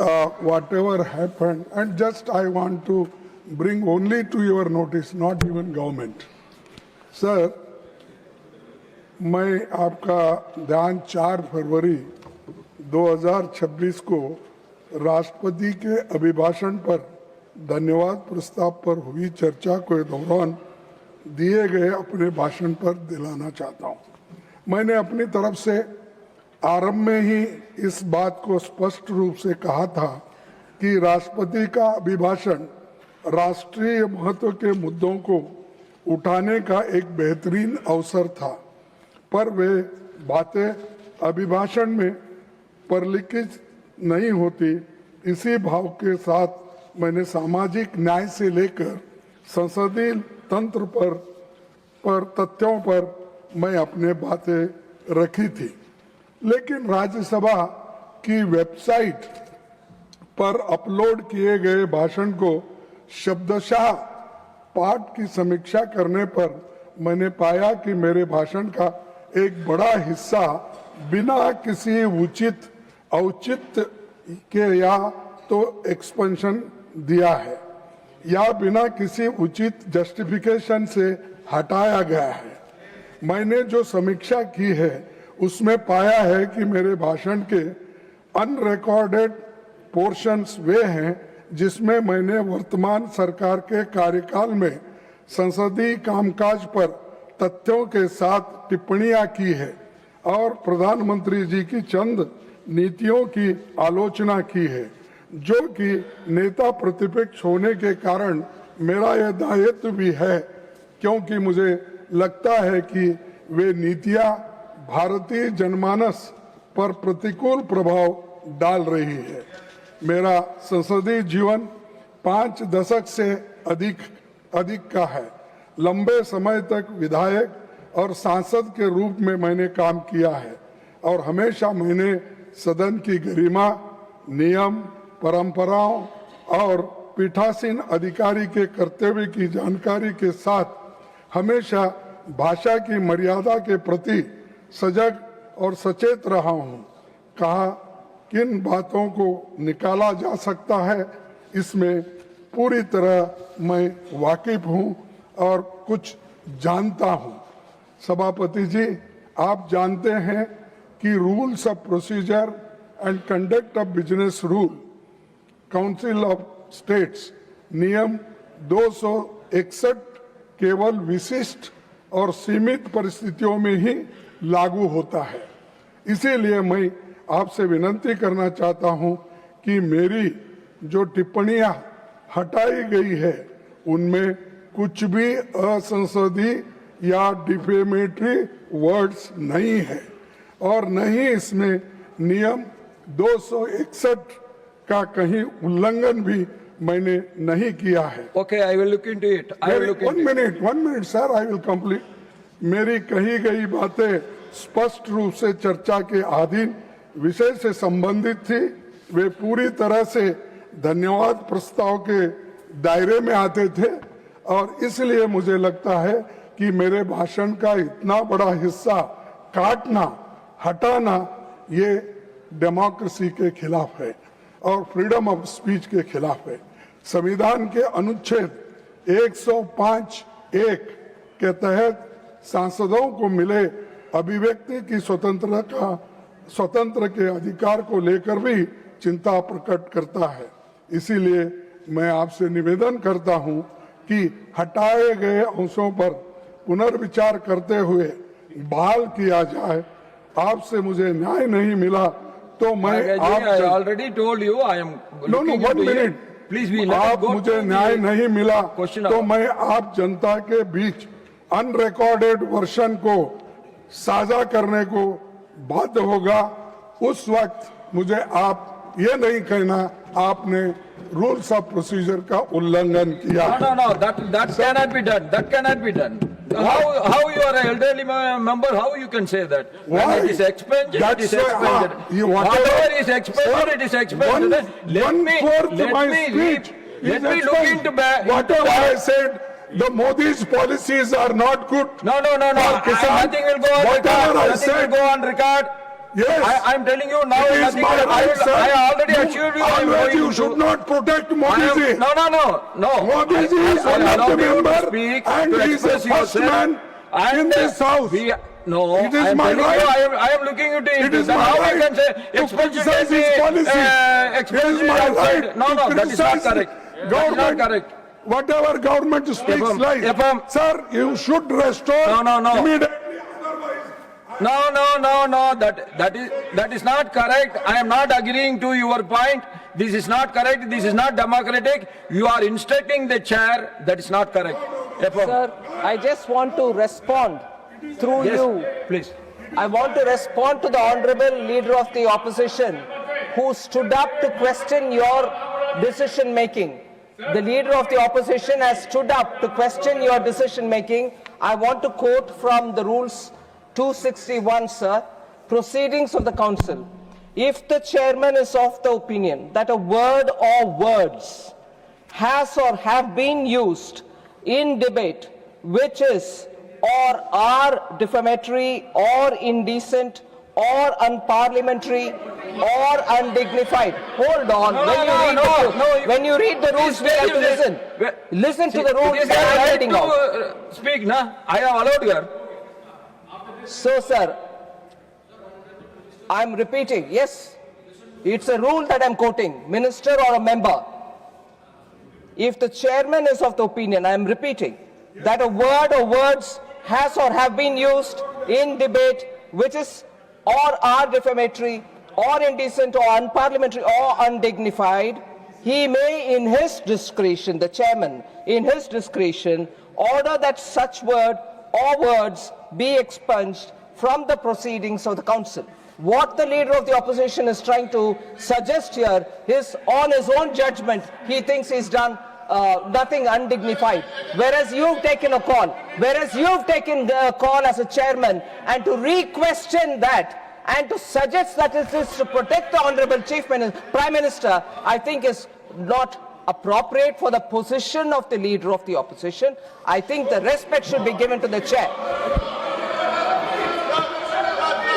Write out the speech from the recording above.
whatever happened, and just I want to bring only to your notice, not even government. Sir, मैं आपका ध्यान 4 फरवरी 2026 को राष्ट्रपति के अभिभाषण पर धन्यवाद प्रस्ताव पर हुई चर्चा के दौरान दिए गए अपने भाषण पर दिलाना चाहता हूं। मैंने अपनी तरफ से आरंभ में ही इस बात को स्पष्ट रूप से कहा था कि राष्ट्रपति का अभिभाषण राष्ट्रीय महत्व के मुद्दों को उठाने का एक बेहतरीन अवसर था, पर वे बातें अभिभाषण में परिलक्षित नहीं होती। इसी भाव के साथ मैंने सामाजिक न्याय से लेकर संसदीय तंत्र पर तथ्यों पर मैं अपने बातें रखी थी, लेकिन राज्यसभा की वेबसाइट पर अपलोड किए गए भाषण को शब्दशः पाठ की समीक्षा करने पर मैंने पाया कि मेरे भाषण का एक बड़ा हिस्सा बिना किसी उचित औचित्य के या तो एक्सपेंशन दिया है या बिना किसी उचित जस्टिफिकेशन से हटाया गया है। मैंने जो समीक्षा की है उसमें पाया है कि मेरे भाषण के अनरिकॉर्डेड पोर्शंस वे हैं जिसमें मैंने वर्तमान सरकार के कार्यकाल में संसदीय कामकाज पर तथ्यों के साथ टिप्पणियां की है और प्रधानमंत्री जी की चंद नीतियों की आलोचना की है, जो कि नेता प्रतिपक्ष होने के कारण मेरा यह दायित्व भी है, क्योंकि मुझे लगता है कि वे नीतियां भारतीय जनमानस पर प्रतिकूल प्रभाव डाल रही है। मेरा संसदीय जीवन 5 दशक से अधिक का है। लंबे समय तक विधायक और सांसद के रूप में मैंने काम किया है और हमेशा मैंने सदन की गरिमा, नियम, परंपराओं और पीठासीन अधिकारी के कर्तव्य की जानकारी के साथ हमेशा भाषा की मर्यादा के प्रति सजग और सचेत रहा हूं। कहा किन बातों को निकाला जा सकता है, इसमें पूरी तरह मैं वाकिफ हूं और कुछ जानता हूं। सभापति जी, आप जानते हैं कि rules of procedure and conduct of business rule council of states नियम 261 केवल विशिष्ट और सीमित परिस्थितियों में ही लागू होता है। इसीलिए मैं आपसे विनती करना चाहता हूं कि मेरी जो टिप्पणियां हटाई गई है उनमें कुछ भी असंसदीय या डिफेमेटरी वर्ड्स नहीं है और न ही इसमें नियम 261 का कहीं उल्लंघन भी मैंने नहीं किया है। Okay, I will look into it. I will look into it. One minute, sir. I will complete. मेरी कही गई बातें स्पष्ट रूप से चर्चा के अधीन विषय से संबंधित थी। वे पूरी तरह से धन्यवाद प्रस्ताव के दायरे में आते थे और इसलिए मुझे लगता है कि मेरे भाषण का इतना बड़ा हिस्सा काटना, हटाना ये डेमोक्रेसी के खिलाफ है और फ्रीडम ऑफ स्पीच के खिलाफ है। संविधान के अनुच्छेद 105(1) के तहत सांसदों को मिले अभिव्यक्ति की स्वतंत्र के अधिकार को लेकर भी चिंता प्रकट करता है। इसीलिए मैं आपसे निवेदन करता हूं कि हटाए गए अंशों पर पुनर्विचार करते हुए बहाल किया जाए। आपसे मुझे न्याय नहीं मिला तो मैं I already told you I am looking into it. 1 minute. Please be let आप it go मुझे to न्याय the नहीं मिला question तो of- मैं आप जनता के बीच अनरिकॉर्डेड वर्षन को साझा करने को बाध्य होगा। उस वक्त मुझे आप ये नहीं कहना आपने रूल्स ऑफ प्रोसीजर का उल्लंघन किया। No, that cannot be done. That cannot be done. How you are an elderly member? How you can say that? Why? When it is expended, it is That's why, expended. whatever- Whatever is expended, Sir, it is expended. Let me look into back. Whatever I said, the Modi's policies are not good. No. Nothing will go on Whatever record. I Nothing will said- go on record. Yes. I am telling you now. It is Nothing my will, right, sir. I already You assured you I'm Always going you to- should not protect I Modi ji. am, no. Modi ji is one allow of the you to member speak, and to he is the express first yourself. man in And, this house. No, It is I am my telling you, right. I am looking into it. It is Then my how right you can say to criticize his policy. It expose is it my outside. right No, to that is not criticize correct. That is not government. correct. Whatever government speaks FM, lies. FM. Sir, you should restore No. immediately. No. That is not correct. I am not agreeing to your point. This is not correct. This is not democratic. You are instructing the chair. That is not correct. FM. Sir, I just want to respond through Yes, you. please. I want to respond to the Honorable Leader of the Opposition who stood up to question your decision making. The Leader of the Opposition has stood up to question your decision making. I want to quote from the Rules 261, sir. Proceedings of the Council. If the Chairman is of the opinion that a word or words has or have been used in debate which is or are defamatory or indecent or unparliamentary or undignified. Hold on. When you read the rules, we have to listen. Listen to the rules It is that I your am right reading to, out. speak, na? I have allowed here. So, sir, I'm repeating. Yes, it's a rule that I'm quoting. Minister or a member. If the chairman is of the opinion, I'm repeating, that a word or words has or have been used in debate which is or are defamatory or indecent or unparliamentary or undignified, he may in his discretion, the chairman, in his discretion, order that such word or words be expunged from the proceedings of the council. What the Leader of the Opposition is trying to suggest here is on his own judgment, he thinks he's done nothing undignified. Whereas you've taken a call, as a chairman, and to re-question that and to suggest that it is to protect the Honorable Prime Minister, I think is not appropriate for the position of the Leader of the Opposition. I think the respect should be given to the chair.